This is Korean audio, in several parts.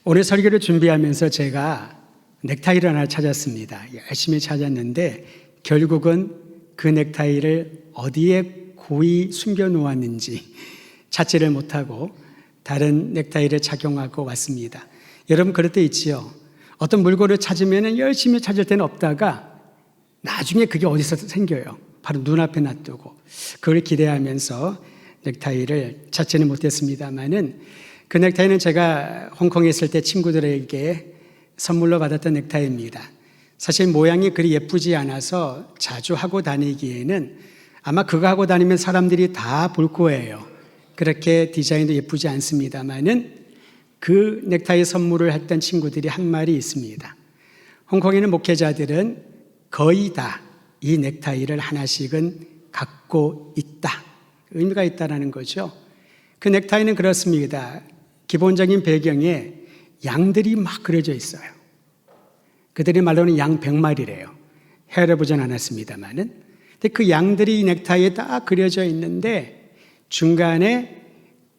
오늘 설교를 준비하면서 제가 넥타이를 하나 찾았습니다. 열심히 찾았는데 결국은 그 넥타이를 어디에 고이 숨겨 놓았는지 찾지를 못하고 다른 넥타이를 착용하고 왔습니다. 여러분 그럴 때 있지요. 어떤 물건을 찾으면 열심히 찾을 때는 없다가 나중에 그게 어디서 생겨요. 바로 눈앞에 놔두고 그걸 기대하면서 넥타이를 찾지는 못했습니다만은 그 넥타이는 제가 홍콩에 있을 때 친구들에게 선물로 받았던 넥타이입니다. 사실 모양이 그리 예쁘지 않아서 자주 하고 다니기에는 아마 그거 하고 다니면 사람들이 다 볼 거예요. 그렇게 디자인도 예쁘지 않습니다만은 그 넥타이 선물을 했던 친구들이 한 말이 있습니다. 홍콩에 있는 목회자들은 거의 다 이 넥타이를 하나씩은 갖고 있다. 의미가 있다라는 거죠. 그 넥타이는 그렇습니다. 기본적인 배경에 양들이 막 그려져 있어요. 그들의 말로는 양 100마리래요. 헤아려보진 않았습니다만은. 근데 그 양들이 이 넥타이에 딱 그려져 있는데 중간에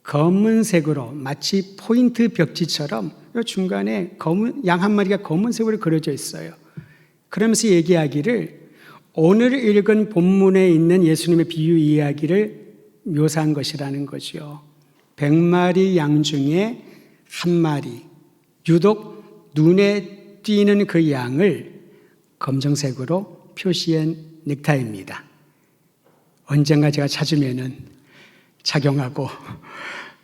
검은색으로 마치 포인트 벽지처럼 중간에 양 한 마리가 검은색으로 그려져 있어요. 그러면서 얘기하기를 오늘 읽은 본문에 있는 예수님의 비유 이야기를 묘사한 것이라는 거죠. 100마리 양 중에 한 마리, 유독 눈에 띄는 그 양을 검정색으로 표시한 넥타이입니다. 언젠가 제가 찾으면은 착용하고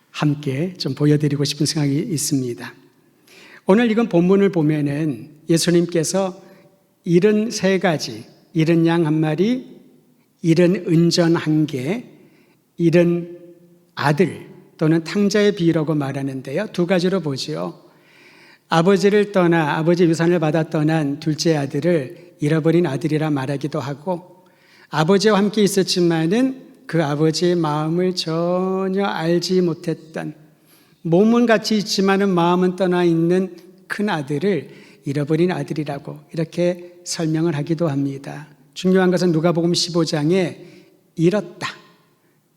함께 좀 보여드리고 싶은 생각이 있습니다. 오늘 읽은 본문을 보면은 예수님께서 73가지, 70양 한 마리, 70은전 한 개, 70 아들 또는 탕자의 비유라고 말하는데요. 두 가지로 보죠. 아버지를 떠나 아버지 유산을 받아 떠난 둘째 아들을 잃어버린 아들이라 말하기도 하고 아버지와 함께 있었지만은 그 아버지의 마음을 전혀 알지 못했던 몸은 같이 있지만은 마음은 떠나 있는 큰 아들을 잃어버린 아들이라고 이렇게 설명을 하기도 합니다. 중요한 것은 누가복음 15장에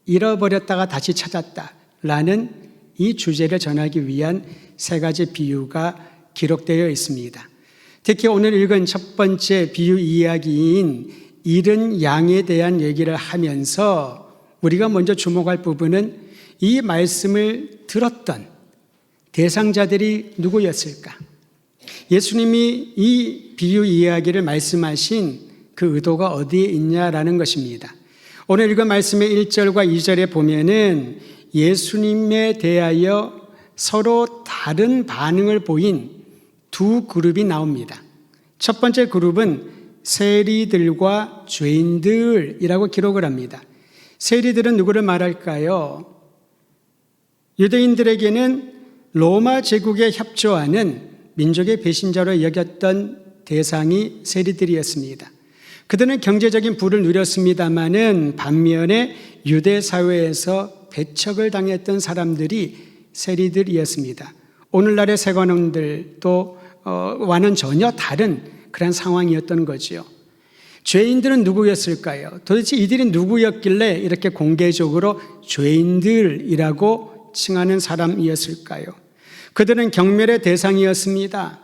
잃어버렸다가 다시 찾았다라는 이 주제를 전하기 위한 세 가지 비유가 기록되어 있습니다. 특히 오늘 읽은 첫 번째 비유 이야기인 잃은 양에 대한 얘기를 하면서 우리가 먼저 주목할 부분은 이 말씀을 들었던 대상자들이 누구였을까? 예수님이 이 비유 이야기를 말씀하신 그 의도가 어디에 있냐라는 것입니다. 오늘 읽은 말씀의 1절과 2절에 보면은 예수님에 대하여 서로 다른 반응을 보인 두 그룹이 나옵니다. 첫 번째 그룹은 세리들과 죄인들이라고 기록을 합니다. 세리들은 누구를 말할까요? 유대인들에게는 로마 제국에 협조하는 민족의 배신자로 여겼던 대상이 세리들이었습니다. 그들은 경제적인 부를 누렸습니다마는 반면에 유대 사회에서 배척을 당했던 사람들이 세리들이었습니다. 오늘날의 세관원들도 와는 전혀 다른 그런 상황이었던 거지요. 죄인들은 누구였을까요? 도대체 이들이 누구였길래 이렇게 공개적으로 죄인들이라고 칭하는 사람이었을까요? 그들은 경멸의 대상이었습니다.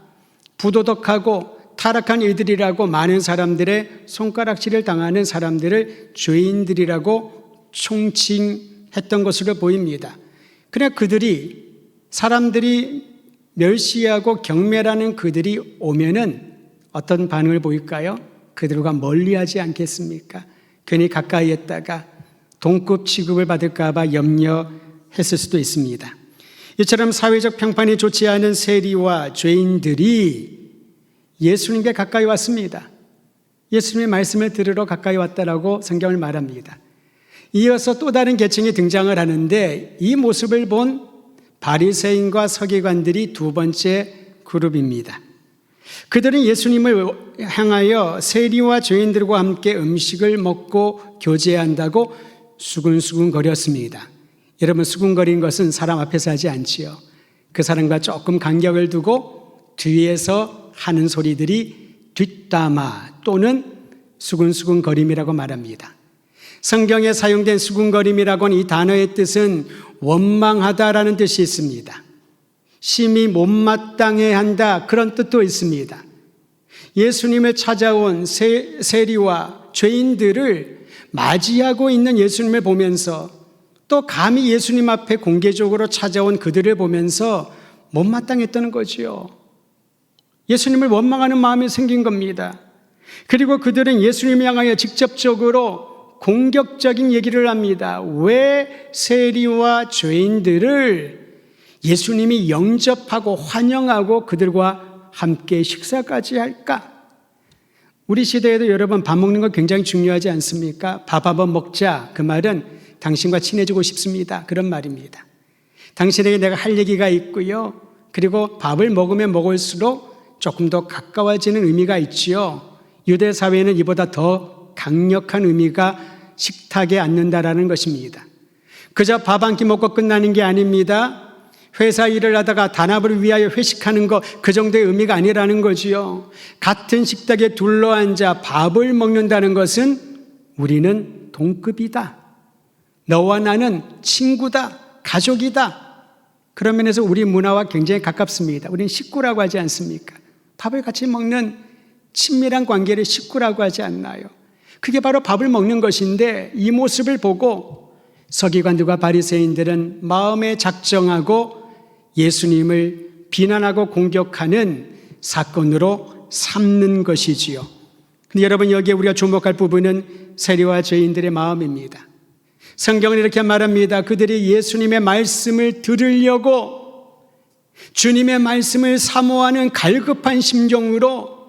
부도덕하고 타락한 이들이라고 많은 사람들의 손가락질을 당하는 사람들을 죄인들이라고 총칭했던 것으로 보입니다. 그러나 사람들이 멸시하고 경멸하는 그들이 오면은 어떤 반응을 보일까요? 그들과 멀리하지 않겠습니까? 괜히 가까이 했다가 동급 취급을 받을까 봐 염려했을 수도 있습니다. 이처럼 사회적 평판이 좋지 않은 세리와 죄인들이 예수님께 가까이 왔습니다. 예수님의 말씀을 들으러 가까이 왔다라고 성경을 말합니다. 이어서 또 다른 계층이 등장을 하는데 이 모습을 본 바리새인과 서기관들이 두 번째 그룹입니다. 그들은 예수님을 향하여 세리와 죄인들과 함께 음식을 먹고 교제한다고 수근수근거렸습니다. 여러분, 수근거리는 것은 사람 앞에서 하지 않지요. 그 사람과 조금 간격을 두고 뒤에서 하는 소리들이 뒷담화 또는 수근수근거림이라고 말합니다. 성경에 사용된 수근거림이라고는 이 단어의 뜻은 원망하다라는 뜻이 있습니다. 심히 못마땅해 한다, 그런 뜻도 있습니다. 예수님을 찾아온 세리와 죄인들을 맞이하고 있는 예수님을 보면서, 또 감히 예수님 앞에 공개적으로 찾아온 그들을 보면서 못마땅했다는 거지요. 예수님을 원망하는 마음이 생긴 겁니다. 그리고 그들은 예수님을 향하여 직접적으로 공격적인 얘기를 합니다. 왜 세리와 죄인들을 예수님이 영접하고 환영하고 그들과 함께 식사까지 할까? 우리 시대에도 여러분, 밥 먹는 거 굉장히 중요하지 않습니까? 밥 한번 먹자. 그 말은 당신과 친해지고 싶습니다, 그런 말입니다. 당신에게 내가 할 얘기가 있고요, 그리고 밥을 먹으면 먹을수록 조금 더 가까워지는 의미가 있지요. 유대 사회에는 이보다 더 강력한 의미가 식탁에 앉는다라는 것입니다. 그저 밥 한 끼 먹고 끝나는 게 아닙니다. 회사 일을 하다가 단합을 위하여 회식하는 거, 그 정도의 의미가 아니라는 거지요. 같은 식탁에 둘러앉아 밥을 먹는다는 것은 우리는 동급이다, 너와 나는 친구다, 가족이다. 그런 면에서 우리 문화와 굉장히 가깝습니다. 우리는 식구라고 하지 않습니까? 밥을 같이 먹는 친밀한 관계를 식구라고 하지 않나요? 그게 바로 밥을 먹는 것인데, 이 모습을 보고 서기관들과 바리새인들은 마음에 작정하고 예수님을 비난하고 공격하는 사건으로 삼는 것이지요. 근데 여러분, 여기에 우리가 주목할 부분은 세리와 죄인들의 마음입니다. 성경은 이렇게 말합니다. 그들이 예수님의 말씀을 들으려고 주님의 말씀을 사모하는 갈급한 심정으로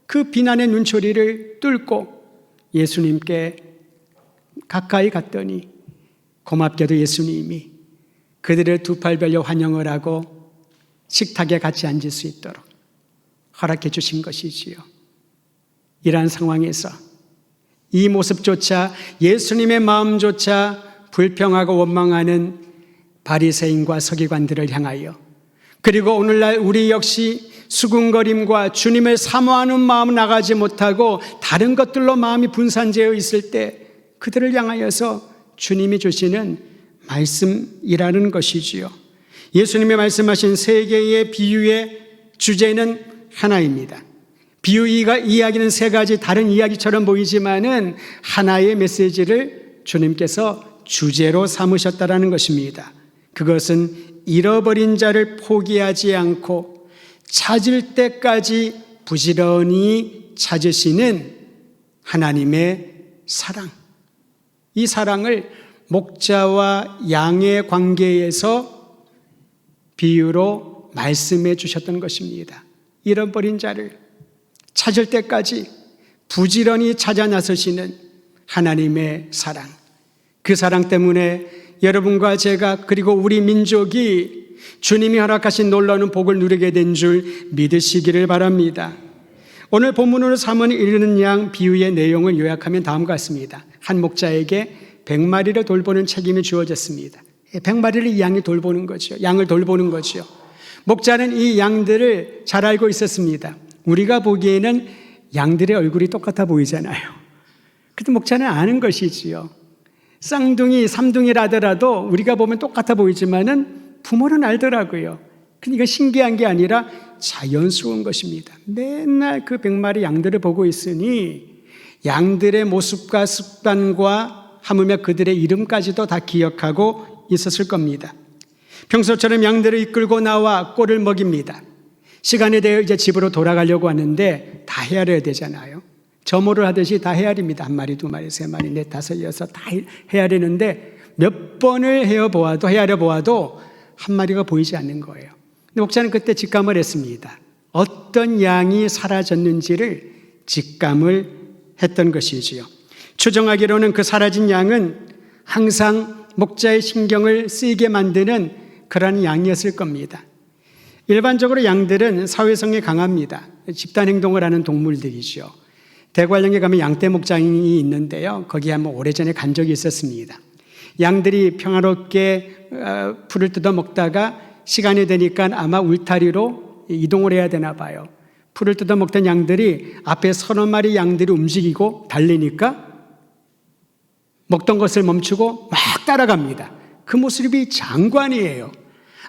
그 비난의 눈초리를 뚫고 예수님께 가까이 갔더니, 고맙게도 예수님이 그들을 두 팔 벌려 환영을 하고 식탁에 같이 앉을 수 있도록 허락해 주신 것이지요. 이러한 상황에서 이 모습조차, 예수님의 마음조차 불평하고 원망하는 바리새인과 서기관들을 향하여, 그리고 오늘날 우리 역시 수군거림과 주님을 사모하는 마음 나가지 못하고 다른 것들로 마음이 분산되어 있을 때 그들을 향하여서 주님이 주시는 말씀이라는 것이지요. 예수님이 말씀하신 세 개의 비유의 주제는 하나입니다. 비유가 이야기는 세 가지 다른 이야기처럼 보이지만은 하나의 메시지를 주님께서 주제로 삼으셨다라는 것입니다. 그것은 잃어버린 자를 포기하지 않고 찾을 때까지 부지런히 찾으시는 하나님의 사랑. 이 사랑을 목자와 양의 관계에서 비유로 말씀해 주셨던 것입니다. 잃어버린 자를 찾을 때까지 부지런히 찾아 나서시는 하나님의 사랑. 그 사랑 때문에 여러분과 제가, 그리고 우리 민족이 주님이 허락하신 놀라운 복을 누리게 된 줄 믿으시기를 바랍니다. 오늘 본문으로 삼은 이르는 양 비유의 내용을 요약하면 다음과 같습니다. 한 목자에게 100마리를 돌보는 책임이 주어졌습니다. 100마리를 이 양이 돌보는 거죠. 양을 돌보는 거죠. 목자는 이 양들을 잘 알고 있었습니다. 우리가 보기에는 양들의 얼굴이 똑같아 보이잖아요. 그래도 목자는 아는 것이지요. 쌍둥이, 삼둥이라더라도 우리가 보면 똑같아 보이지만은 부모는 알더라고요. 그러니까 신기한 게 아니라 자연스러운 것입니다. 맨날 그 100마리 양들을 보고 있으니 양들의 모습과 습관과 하물며 그들의 이름까지도 다 기억하고 있었을 겁니다. 평소처럼 양들을 이끌고 나와 꼴을 먹입니다. 시간이 되어 이제 집으로 돌아가려고 하는데 다 헤아려야 되잖아요. 점호를 하듯이 다 헤아립니다. 한 마리, 두 마리, 세 마리, 넷, 다섯, 여섯 다 헤아리는데 몇 번을 헤아려 보아도 한 마리가 보이지 않는 거예요. 근데 목자는 그때 직감을 했습니다. 어떤 양이 사라졌는지를 직감을 했던 것이지요. 추정하기로는 그 사라진 양은 항상 목자의 신경을 쓰이게 만드는 그런 양이었을 겁니다. 일반적으로 양들은 사회성이 강합니다. 집단 행동을 하는 동물들이죠. 대관령에 가면 양떼 목장이 있는데요. 거기 한번 오래전에 간 적이 있었습니다. 양들이 평화롭게 풀을 뜯어 먹다가 시간이 되니까 아마 울타리로 이동을 해야 되나 봐요. 풀을 뜯어 먹던 양들이 앞에 서너 마리 양들이 움직이고 달리니까 먹던 것을 멈추고 막 따라갑니다. 그 모습이 장관이에요.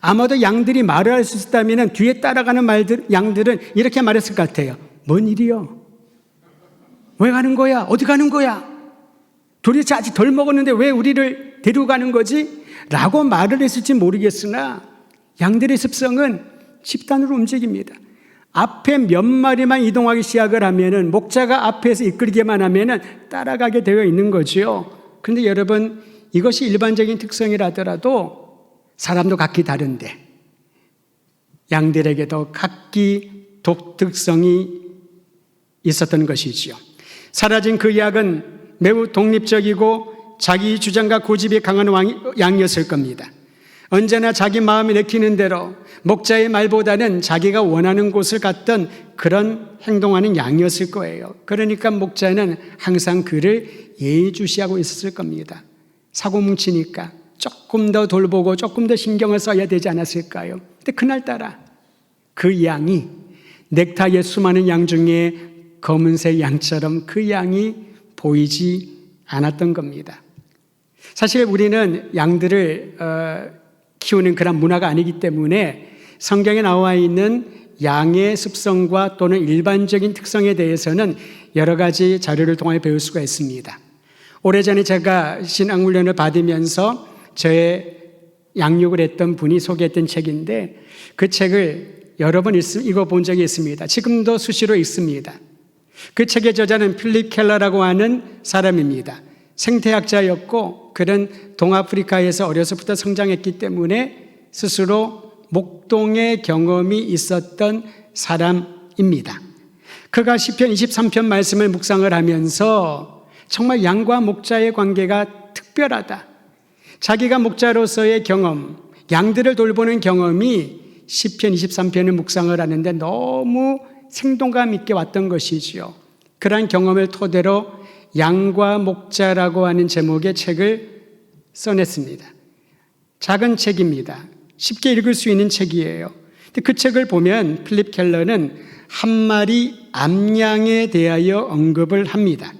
아마도 양들이 말을 할 수 있었다면 뒤에 따라가는 양들은 이렇게 말했을 것 같아요. 뭔 일이요? 왜 가는 거야? 어디 가는 거야? 도대체 아직 덜 먹었는데 왜 우리를 데리고 가는 거지? 라고 말을 했을지 모르겠으나 양들의 습성은 집단으로 움직입니다. 앞에 몇 마리만 이동하기 시작을 하면은, 목자가 앞에서 이끌기만 하면은 따라가게 되어 있는 거죠. 그런데 여러분, 이것이 일반적인 특성이라더라도 사람도 각기 다른데 양들에게도 각기 독특성이 있었던 것이지요. 사라진 그 양은 매우 독립적이고 자기 주장과 고집이 강한 양이었을 겁니다. 언제나 자기 마음이 내키는 대로 목자의 말보다는 자기가 원하는 곳을 갔던 그런 행동하는 양이었을 거예요. 그러니까 목자는 항상 그를 예의주시하고 있었을 겁니다. 사고 뭉치니까 조금 더 돌보고 조금 더 신경을 써야 되지 않았을까요? 근데 그날따라 그 양이 넥타이의 수많은 양 중에 검은색 양처럼 그 양이 보이지 않았던 겁니다. 사실 우리는 양들을 키우는 그런 문화가 아니기 때문에 성경에 나와 있는 양의 습성과 또는 일반적인 특성에 대해서는 여러 가지 자료를 통해 배울 수가 있습니다. 오래전에 제가 신앙훈련을 받으면서 저의 양육을 했던 분이 소개했던 책인데 그 책을 여러 번 읽어본 적이 있습니다. 지금도 수시로 읽습니다. 그 책의 저자는 필립 켈러라고 하는 사람입니다. 생태학자였고 그는 동아프리카에서 어려서부터 성장했기 때문에 스스로 목동의 경험이 있었던 사람입니다. 그가 시편 23편 말씀을 묵상을 하면서 정말 양과 목자의 관계가 특별하다. 자기가 목자로서의 경험, 양들을 돌보는 경험이 시편 23편을 묵상을 하는데 너무 생동감 있게 왔던 것이지요. 그러한 경험을 토대로 양과 목자라고 하는 제목의 책을 써냈습니다. 작은 책입니다. 쉽게 읽을 수 있는 책이에요. 근데 그 책을 보면 필립 켈러는 한 마리 암양에 대하여 언급을 합니다.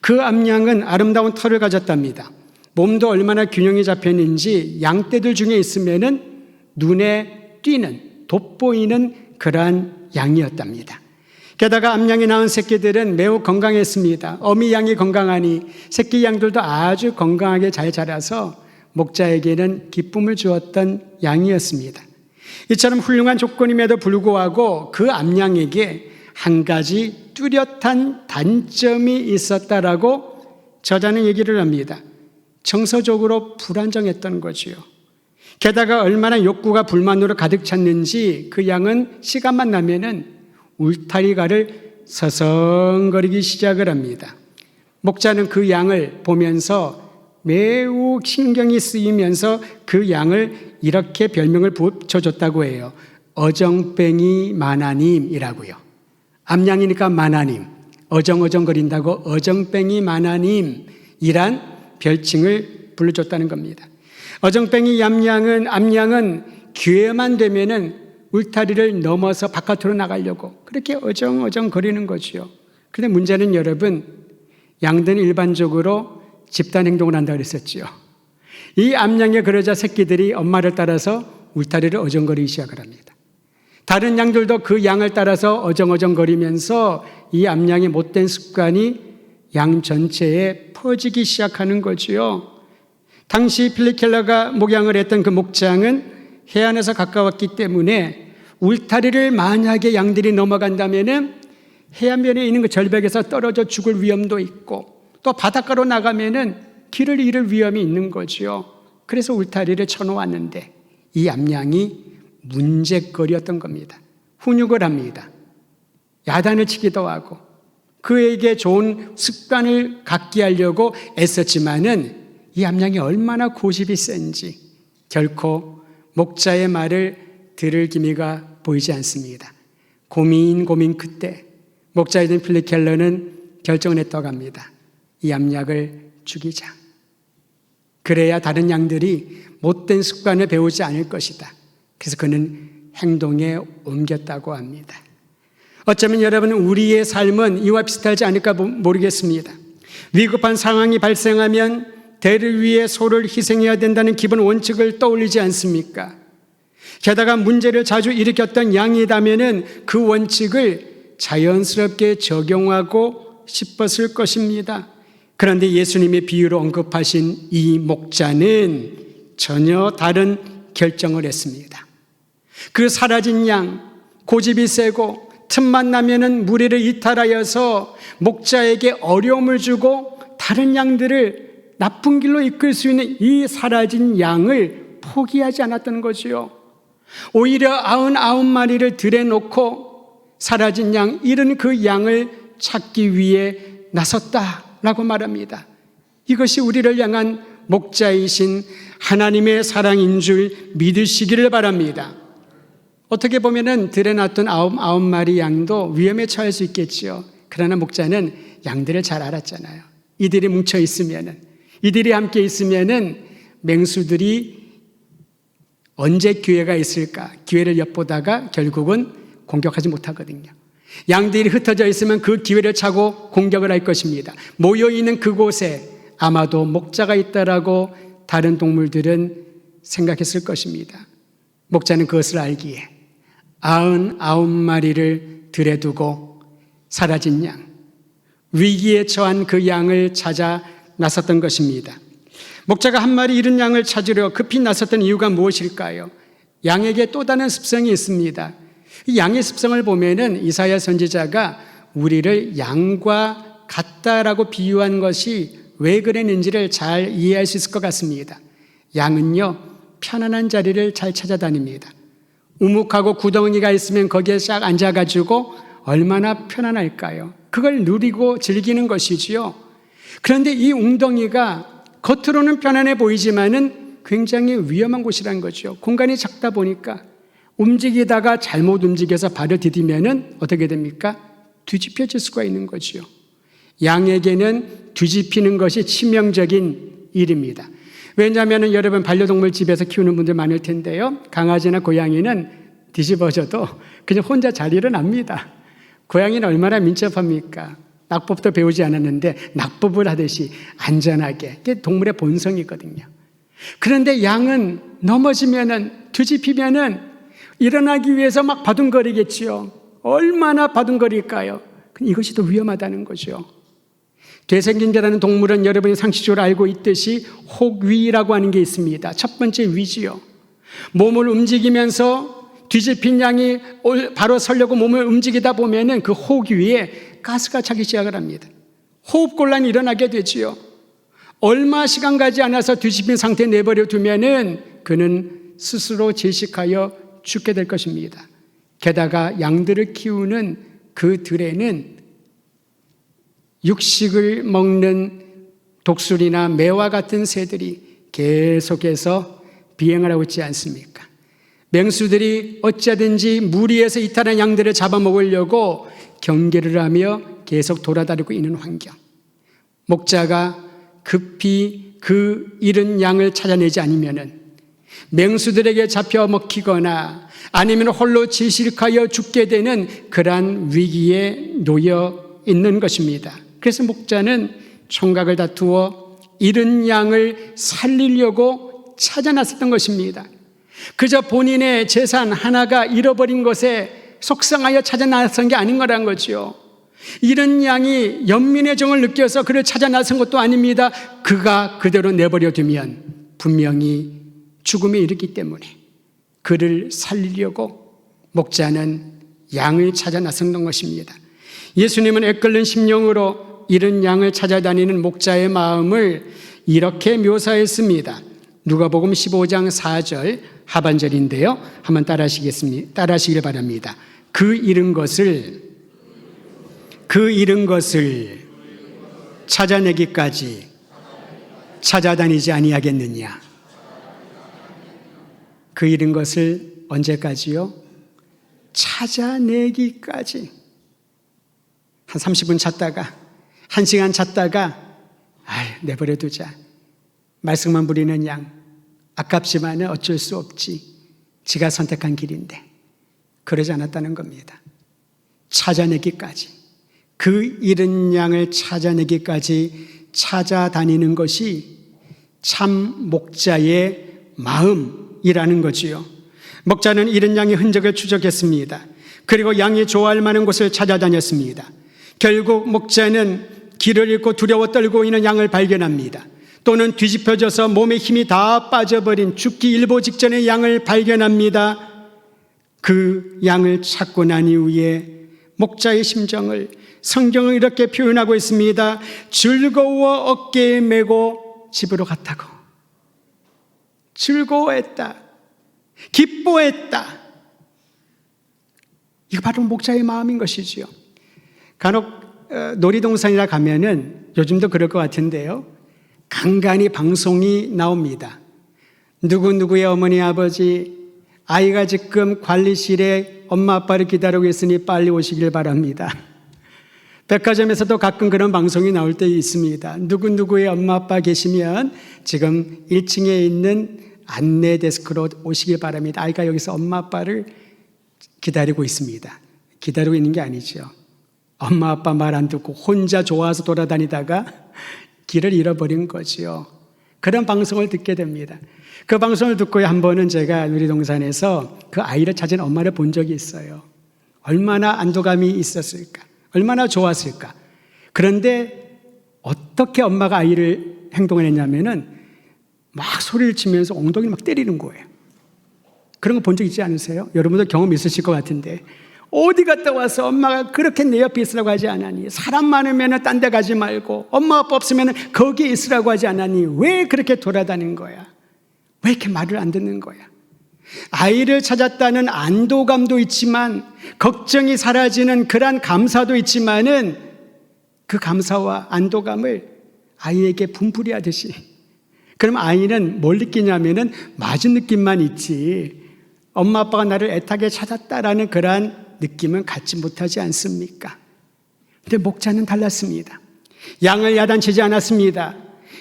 그 암양은 아름다운 털을 가졌답니다. 몸도 얼마나 균형이 잡혔는지 양떼들 중에 있으면은 눈에 띄는, 돋보이는 그러한 양이었답니다. 게다가 암양이 낳은 새끼들은 매우 건강했습니다. 어미 양이 건강하니 새끼 양들도 아주 건강하게 잘 자라서 목자에게는 기쁨을 주었던 양이었습니다. 이처럼 훌륭한 조건임에도 불구하고 그 암양에게 한 가지 뚜렷한 단점이 있었다라고 저자는 얘기를 합니다. 정서적으로 불안정했던 거지요. 게다가 얼마나 욕구가 불만으로 가득 찼는지 그 양은 시간만 나면은 울타리가를 서성거리기 시작을 합니다. 목자는 그 양을 보면서 매우 신경이 쓰이면서 그 양을 이렇게 별명을 붙여줬다고 해요. 어정뱅이 마나님이라고요. 암양이니까 마나님, 어정어정거린다고 어정뱅이 마나님이란 별칭을 불러줬다는 겁니다. 어정뱅이 암양은 기회만 되면은 울타리를 넘어서 바깥으로 나가려고 그렇게 어정어정 거리는 거지요. 그런데 문제는 여러분, 양들은 일반적으로 집단 행동을 한다고 그랬었죠. 이 암양의 그러자 새끼들이 엄마를 따라서 울타리를 어정거리기 시작을 합니다. 다른 양들도 그 양을 따라서 어정어정거리면서 이 암양의 못된 습관이 양 전체에 퍼지기 시작하는 거지요. 당시 필립 켈러가 목양을 했던 그 목장은 해안에서 가까웠기 때문에 울타리를 만약에 양들이 넘어간다면은 해안면에 있는 그 절벽에서 떨어져 죽을 위험도 있고 또 바닷가로 나가면은 길을 잃을 위험이 있는 거지요. 그래서 울타리를 쳐놓았는데 이 암양이 문제거리였던 겁니다. 훈육을 합니다. 야단을 치기도 하고 그에게 좋은 습관을 갖게 하려고 애썼지만은 이 암양이 얼마나 고집이 센지 결코 목자의 말을 들을 기미가 보이지 않습니다. 고민 끝에 목자이던 필립 켈러는 결정을 했다고 합니다. 이 암양을 죽이자. 그래야 다른 양들이 못된 습관을 배우지 않을 것이다. 그래서 그는 행동에 옮겼다고 합니다. 어쩌면 여러분 우리의 삶은 이와 비슷하지 않을까 모르겠습니다. 위급한 상황이 발생하면 대를 위해 소를 희생해야 된다는 기본 원칙을 떠올리지 않습니까? 게다가 문제를 자주 일으켰던 양이라면은 그 원칙을 자연스럽게 적용하고 싶었을 것입니다. 그런데 예수님의 비유로 언급하신 이 목자는 전혀 다른 결정을 했습니다. 그 사라진 양, 고집이 세고 틈만 나면은 무리를 이탈하여서 목자에게 어려움을 주고 다른 양들을 나쁜 길로 이끌 수 있는 이 사라진 양을 포기하지 않았던 거지요. 오히려 99마리를 들에 놓고 사라진 양, 잃은 그 양을 찾기 위해 나섰다라고 말합니다. 이것이 우리를 향한 목자이신 하나님의 사랑인 줄 믿으시기를 바랍니다. 어떻게 보면은 들에 놨던 99마리 양도 위험에 처할 수 있겠지요. 그러나 목자는 양들을 잘 알았잖아요. 이들이 뭉쳐 있으면은, 이들이 함께 있으면은 맹수들이 언제 기회가 있을까? 기회를 엿보다가 결국은 공격하지 못하거든요. 양들이 흩어져 있으면 그 기회를 차고 공격을 할 것입니다. 모여있는 그곳에 아마도 목자가 있다라고 다른 동물들은 생각했을 것입니다. 목자는 그것을 알기에 99마리를 들에 두고 사라진 양, 위기에 처한 그 양을 찾아 나섰던 것입니다. 목자가 한 마리 잃은 양을 찾으려 급히 나섰던 이유가 무엇일까요? 양에게 또 다른 습성이 있습니다. 이 양의 습성을 보면은 이사야 선지자가 우리를 양과 같다라고 비유한 것이 왜 그랬는지를 잘 이해할 수 있을 것 같습니다. 양은요, 편안한 자리를 잘 찾아다닙니다. 우묵하고 구덩이가 있으면 거기에 싹 앉아가지고 얼마나 편안할까요? 그걸 누리고 즐기는 것이지요. 그런데 이 웅덩이가 겉으로는 편안해 보이지만은 굉장히 위험한 곳이라는 거죠. 공간이 작다 보니까 움직이다가 잘못 움직여서 발을 디디면은 어떻게 됩니까? 뒤집혀질 수가 있는 거죠. 양에게는 뒤집히는 것이 치명적인 일입니다. 왜냐하면 여러분 반려동물 집에서 키우는 분들 많을 텐데요. 강아지나 고양이는 뒤집어져도 그냥 혼자 잘 일어납니다. 고양이는 얼마나 민첩합니까? 낙법도 배우지 않았는데 낙법을 하듯이 안전하게. 그게 동물의 본성이거든요. 그런데 양은 넘어지면은, 뒤집히면은 일어나기 위해서 막 바둥거리겠지요. 얼마나 바둥거릴까요? 이것이 더 위험하다는 거죠. 되새김새라는 동물은 여러분이 상식적으로 알고 있듯이 혹위라고 하는 게 있습니다. 첫 번째 위지요. 몸을 움직이면서 뒤집힌 양이 바로 서려고 몸을 움직이다 보면은 그 혹 위에 가스가 차기 시작을 합니다. 호흡곤란이 일어나게 되지요. 얼마 시간 가지 않아서 뒤집힌 상태에 내버려 두면은 그는 스스로 질식하여 죽게 될 것입니다. 게다가 양들을 키우는 그 들에는 육식을 먹는 독수리나 매와 같은 새들이 계속해서 비행을 하고 있지 않습니까? 맹수들이 어찌하든지 무리해서 이탈한 양들을 잡아먹으려고 경계를 하며 계속 돌아다니고 있는 환경. 목자가 급히 그 잃은 양을 찾아내지 않으면은 맹수들에게 잡혀 먹히거나 아니면 홀로 질식하여 죽게 되는 그러한 위기에 놓여 있는 것입니다. 그래서 목자는 총각을 다투어 잃은 양을 살리려고 찾아 나섰던 것입니다. 그저 본인의 재산 하나가 잃어버린 것에 속상하여 찾아 나선 게 아닌 거란 거죠. 잃은 양이 연민의 정을 느껴서 그를 찾아 나선 것도 아닙니다. 그가 그대로 내버려 두면 분명히 죽음에 이르기 때문에 그를 살리려고 목자는 양을 찾아 나섰던 것입니다. 예수님은 애끓는 심령으로 잃은 양을 찾아다니는 목자의 마음을 이렇게 묘사했습니다. 누가복음 15장 4절 하반절인데요. 한번 따라하시길 바랍니다. 그 잃은 것을 찾아내기까지 찾아다니지 아니하겠느냐. 그 잃은 것을 언제까지요? 찾아내기까지. 한 30분 찾다가 1시간 찾다가 내버려 두자. 말썽만 부리는 양 아깝지만 어쩔 수 없지. 지가 선택한 길인데 그러지 않았다는 겁니다. 찾아내기까지, 그 잃은 양을 찾아내기까지 찾아다니는 것이 참 목자의 마음이라는 거지요. 목자는 잃은 양의 흔적을 추적했습니다. 그리고 양이 좋아할 만한 곳을 찾아다녔습니다. 결국 목자는 길을 잃고 두려워 떨고 있는 양을 발견합니다. 또는 뒤집혀져서 몸에 힘이 다 빠져버린 죽기 일보 직전의 양을 발견합니다. 그 양을 찾고 난 이후에 목자의 심정을 성경은 이렇게 표현하고 있습니다. 즐거워 어깨에 메고 집으로 갔다고. 즐거워했다. 기뻐했다. 이거 바로 목자의 마음인 것이지요. 간혹 놀이동산이라 가면은 요즘도 그럴 것 같은데요, 간간히 방송이 나옵니다. 누구누구의 어머니 아버지, 아이가 지금 관리실에 엄마 아빠를 기다리고 있으니 빨리 오시길 바랍니다. 백화점에서도 가끔 그런 방송이 나올 때 있습니다. 누구누구의 엄마 아빠 계시면 지금 1층에 있는 안내 데스크로 오시길 바랍니다. 아이가 여기서 엄마 아빠를 기다리고 있습니다. 기다리고 있는 게 아니죠. 엄마 아빠 말 안 듣고 혼자 좋아서 돌아다니다가 길을 잃어버린 거지요. 그런 방송을 듣게 됩니다. 그 방송을 듣고 한 번은 제가 놀이동산에서 그 아이를 찾은 엄마를 본 적이 있어요. 얼마나 안도감이 있었을까, 얼마나 좋았을까. 그런데 어떻게 엄마가 아이를 행동을 했냐면은 막 소리를 치면서 엉덩이를 막 때리는 거예요. 그런 거 본 적 있지 않으세요? 여러분도 경험 있으실 것 같은데, 어디 갔다 와서 엄마가 그렇게 내 옆에 있으라고 하지 않았니? 사람 많으면 딴 데 가지 말고 엄마 아빠 없으면 거기에 있으라고 하지 않았니? 왜 그렇게 돌아다닌 거야? 왜 이렇게 말을 안 듣는 거야? 아이를 찾았다는 안도감도 있지만, 걱정이 사라지는 그런 감사도 있지만은 그 감사와 안도감을 아이에게 분풀이하듯이, 그럼 아이는 뭘 느끼냐면은 맞은 느낌만 있지 엄마 아빠가 나를 애타게 찾았다라는 그러한 느낌은 갖지 못하지 않습니까? 근데 목자는 달랐습니다. 양을 야단치지 않았습니다.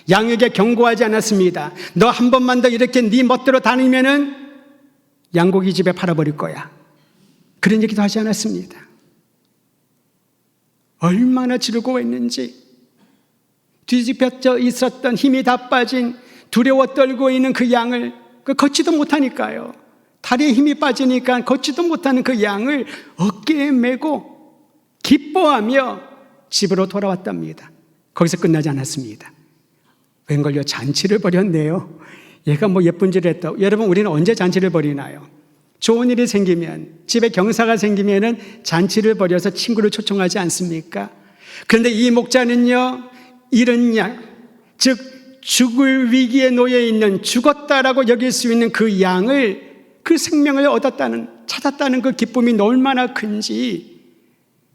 양에게 경고하지 않았습니다. 너 한 번만 더 이렇게 네 멋대로 다니면은 양고기 집에 팔아버릴 거야. 그런 얘기도 하지 않았습니다. 얼마나 즐거워했는지, 뒤집혀져 있었던 힘이 다 빠진 두려워 떨고 있는 그 양을 걷지도 못하니까요. 다리에 힘이 빠지니까 걷지도 못하는 그 양을 어깨에 메고 기뻐하며 집으로 돌아왔답니다. 거기서 끝나지 않았습니다. 웬걸요, 잔치를 벌였네요. 얘가 뭐 예쁜 짓을 했다. 여러분, 우리는 언제 잔치를 벌이나요? 좋은 일이 생기면, 집에 경사가 생기면은 잔치를 벌여서 친구를 초청하지 않습니까? 그런데 이 목자는요, 잃은 양, 즉 죽을 위기에 놓여 있는, 죽었다라고 여길 수 있는 그 양을, 그 생명을 얻었다는, 찾았다는 그 기쁨이 얼마나 큰지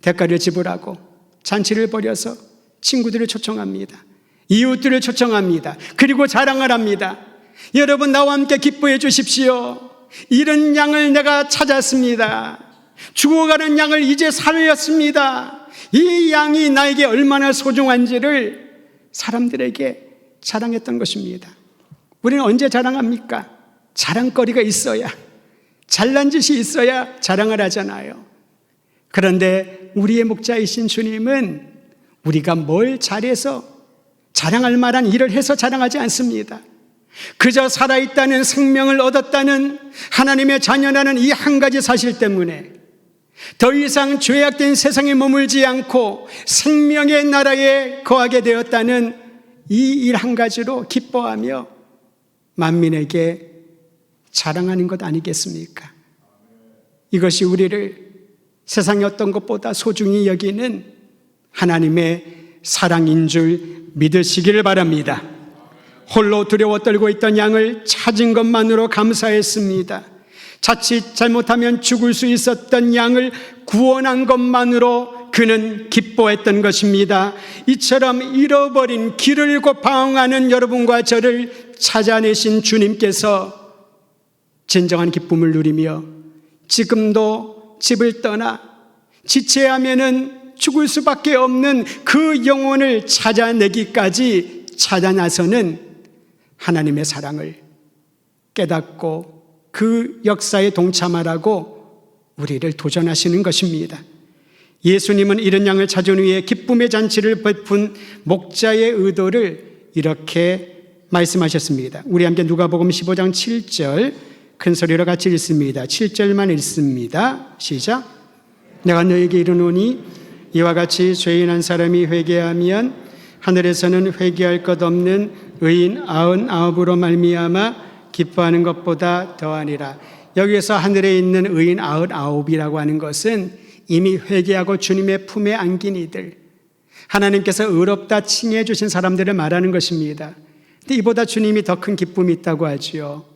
대가를 지불하고 잔치를 벌여서 친구들을 초청합니다. 이웃들을 초청합니다. 그리고 자랑을 합니다. 여러분, 나와 함께 기뻐해 주십시오. 잃은 양을 내가 찾았습니다. 죽어가는 양을 이제 살렸습니다. 이 양이 나에게 얼마나 소중한지를 사람들에게 자랑했던 것입니다. 우리는 언제 자랑합니까? 자랑거리가 있어야, 잘난 짓이 있어야 자랑을 하잖아요. 그런데 우리의 목자이신 주님은 우리가 뭘 잘해서, 자랑할 만한 일을 해서 자랑하지 않습니다. 그저 살아있다는, 생명을 얻었다는, 하나님의 자녀라는 이 한 가지 사실 때문에 더 이상 죄악된 세상에 머물지 않고 생명의 나라에 거하게 되었다는 이 일 한 가지로 기뻐하며 만민에게 자랑하는 것 아니겠습니까? 이것이 우리를 세상의 어떤 것보다 소중히 여기는 하나님의 사랑인 줄 믿으시기를 바랍니다. 홀로 두려워 떨고 있던 양을 찾은 것만으로 감사했습니다. 자칫 잘못하면 죽을 수 있었던 양을 구원한 것만으로 그는 기뻐했던 것입니다. 이처럼 잃어버린, 길을 잃고 방황하는 여러분과 저를 찾아내신 주님께서 진정한 기쁨을 누리며 지금도 집을 떠나 지체하면은 죽을 수밖에 없는 그 영혼을 찾아내기까지 찾아 나서는 하나님의 사랑을 깨닫고 그 역사에 동참하라고 우리를 도전하시는 것입니다. 예수님은 잃은 양을 찾은 후에 기쁨의 잔치를 베푼 목자의 의도를 이렇게 말씀하셨습니다. 우리 함께 누가복음 15장 7절 큰 소리로 같이 읽습니다. 7절만 읽습니다. 시작. 내가 너에게 이르노니 이와 같이 죄인 한 사람이 회개하면 하늘에서는 회개할 것 없는 의인 99으로 말미암아 기뻐하는 것보다 더하니라. 여기에서 하늘에 있는 의인 99이라고 하는 것은 이미 회개하고 주님의 품에 안긴 이들, 하나님께서 의롭다 칭해 주신 사람들을 말하는 것입니다. 근데 이보다 주님이 더 큰 기쁨이 있다고 하지요.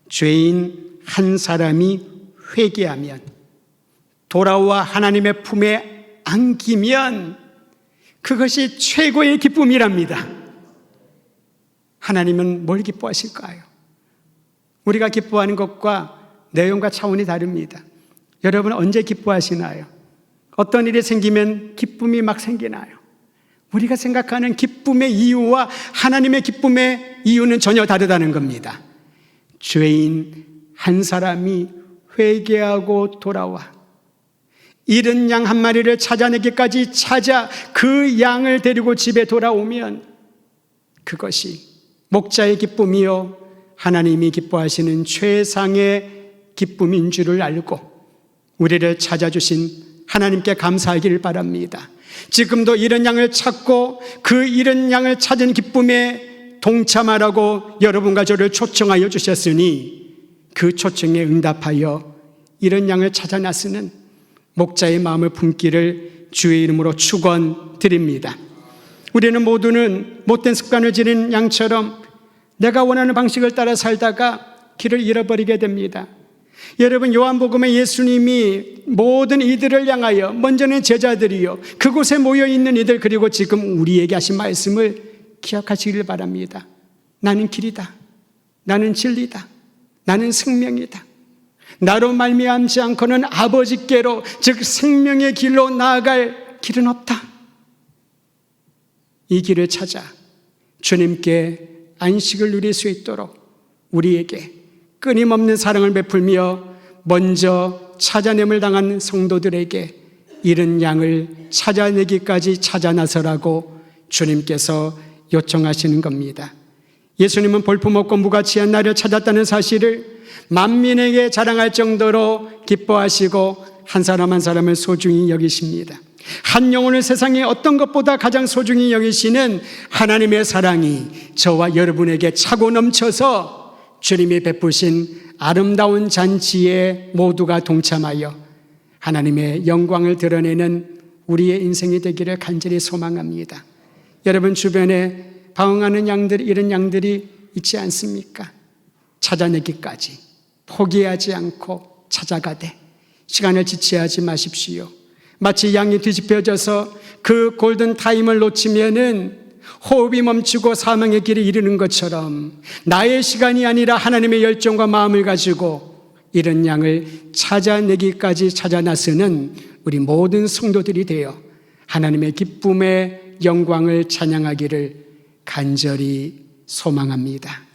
죄인 한 사람이 회개하면, 돌아와 하나님의 품에 안기면 그것이 최고의 기쁨이랍니다. 하나님은 뭘 기뻐하실까요? 우리가 기뻐하는 것과 내용과 차원이 다릅니다. 여러분 언제 기뻐하시나요? 어떤 일이 생기면 기쁨이 막 생기나요? 우리가 생각하는 기쁨의 이유와 하나님의 기쁨의 이유는 전혀 다르다는 겁니다. 죄인 한 사람이 회개하고 돌아와 잃은 양 한 마리를 찾아내기까지 찾아 그 양을 데리고 집에 돌아오면 그것이 목자의 기쁨이요 하나님이 기뻐하시는 최상의 기쁨인 줄을 알고 우리를 찾아주신 하나님께 감사하기를 바랍니다. 지금도 잃은 양을 찾고 그 잃은 양을 찾은 기쁨에 동참하라고 여러분과 저를 초청하여 주셨으니 그 초청에 응답하여 잃은 양을 찾아 나서는 목자의 마음을 품기를 주의 이름으로 축원드립니다. 우리는 모두는 못된 습관을 지닌 양처럼 내가 원하는 방식을 따라 살다가 길을 잃어버리게 됩니다. 여러분 요한복음에 예수님이 모든 이들을 향하여 먼저는 제자들이요 그곳에 모여있는 이들 그리고 지금 우리에게 하신 말씀을 기억하시길 바랍니다. 나는 길이다. 나는 진리다. 나는 생명이다. 나로 말미암지 않고는 아버지께로 즉 생명의 길로 나아갈 길은 없다. 이 길을 찾아 주님께 안식을 누릴 수 있도록 우리에게 끊임없는 사랑을 베풀며 먼저 찾아냄을 당한 성도들에게 잃은 양을 찾아내기까지 찾아 나서라고 주님께서 요청하시는 겁니다. 예수님은 볼품없고 무가치한 나를 찾았다는 사실을 만민에게 자랑할 정도로 기뻐하시고 한 사람 한 사람을 소중히 여기십니다. 한 영혼을 세상에 어떤 것보다 가장 소중히 여기시는 하나님의 사랑이 저와 여러분에게 차고 넘쳐서 주님이 베푸신 아름다운 잔치에 모두가 동참하여 하나님의 영광을 드러내는 우리의 인생이 되기를 간절히 소망합니다. 여러분 주변에 방황하는 양들, 이런 양들이 있지 않습니까? 찾아내기까지 포기하지 않고 찾아가되 시간을 지체하지 마십시오. 마치 양이 뒤집혀져서 그 골든 타임을 놓치면은 호흡이 멈추고 사망의 길에 이르는 것처럼 나의 시간이 아니라 하나님의 열정과 마음을 가지고 이런 양을 찾아내기까지 찾아 나서는 우리 모든 성도들이 되어 하나님의 기쁨의 영광을 찬양하기를 간절히 소망합니다.